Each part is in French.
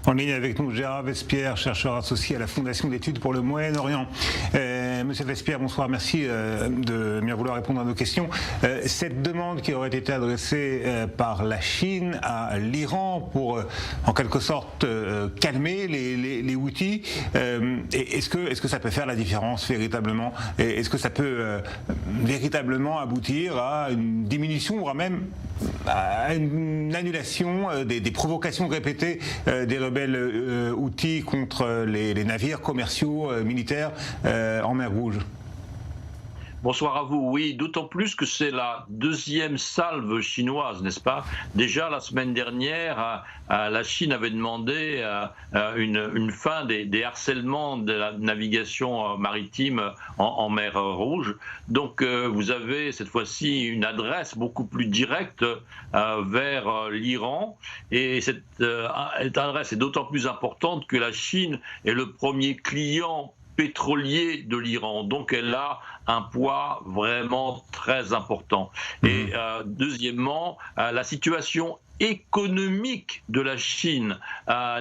En ligne avec nous, Gérard Vespierre, chercheur associé à la Fondation d'études pour le Moyen-Orient. Monsieur Vespierre, bonsoir, merci de bien vouloir répondre à nos questions. Cette demande qui aurait été adressée par la Chine à l'Iran pour, en quelque sorte, calmer les Houthis, est-ce que ça peut faire la différence véritablement? Est-ce que ça peut véritablement aboutir à une diminution, voire même à une annulation des provocations répétées des rebelles Houthis contre les navires commerciaux militaires en mer Rouge? Bonsoir à vous. Oui, d'autant plus que c'est la deuxième salve chinoise, n'est-ce pas? Déjà, la semaine dernière, la Chine avait demandé une fin des harcèlements de la navigation maritime en mer Rouge. Donc, vous avez cette fois-ci une adresse beaucoup plus directe vers l'Iran. Et cette adresse est d'autant plus importante que la Chine est le premier client pétrolier de l'Iran, donc elle a un poids vraiment très important. Et deuxièmement, la situation économique de la Chine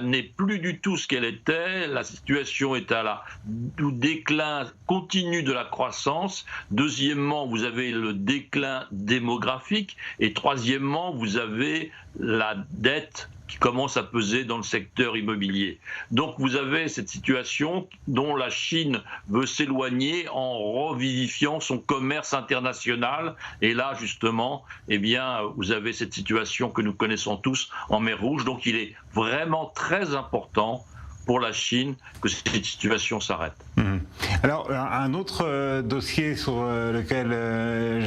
n'est plus du tout ce qu'elle était. La situation est à déclin continu de la croissance. Deuxièmement, vous avez le déclin démographique. Et troisièmement, vous avez la dette qui commence à peser dans le secteur immobilier. Donc vous avez cette situation dont la Chine veut s'éloigner en revivifiant son commerce international. Et là, justement, eh bien, vous avez cette situation que nous connaissons tous en mer Rouge. Donc il est vraiment très important pour la Chine que cette situation s'arrête. Alors, un autre dossier sur lequel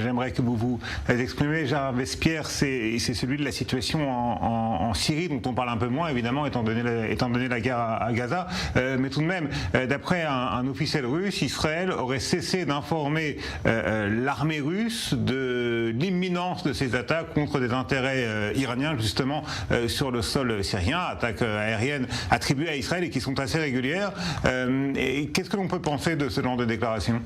j'aimerais que vous vous exprimez, Gérard Vespierre, c'est celui de la situation en Syrie, dont on parle un peu moins, évidemment, étant donné la guerre à Gaza. Mais tout de même, d'après un officiel russe, Israël aurait cessé d'informer l'armée russe de l'imminence de ces attaques contre des intérêts iraniens, justement, sur le sol syrien, attaques aériennes attribuées à Israël et qui sont assez régulières. Et qu'est-ce que l'on peut penser de ce genre de déclaration?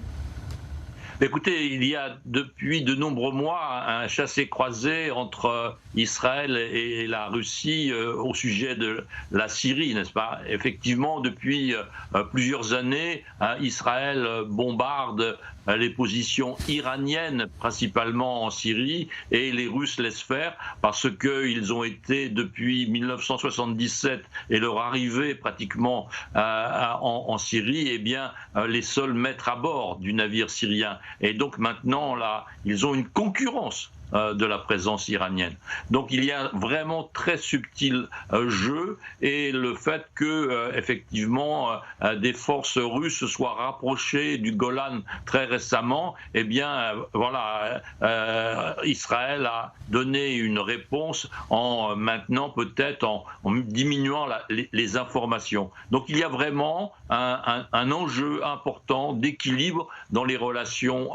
Écoutez, il y a depuis de nombreux mois un chassé-croisé entre Israël et la Russie au sujet de la Syrie, n'est-ce pas? Effectivement, depuis plusieurs années, Israël bombarde les positions iraniennes, principalement en Syrie, et les Russes laissent faire parce qu'ils ont été, depuis 1977 et leur arrivée pratiquement en Syrie, eh bien, les seuls maîtres à bord du navire syrien. Et donc maintenant, là, ils ont une concurrence de la présence iranienne. Donc il y a vraiment très subtil jeu, et le fait que effectivement des forces russes soient rapprochées du Golan très récemment, eh bien voilà, Israël a donné une réponse en maintenant peut-être en diminuant les informations. Donc il y a vraiment un enjeu important d'équilibre dans les relations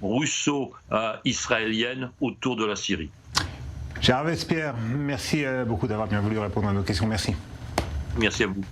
russo-israéliennes autour de la Syrie. Gérard Vespierre, merci beaucoup d'avoir bien voulu répondre à nos questions. Merci. Merci à vous.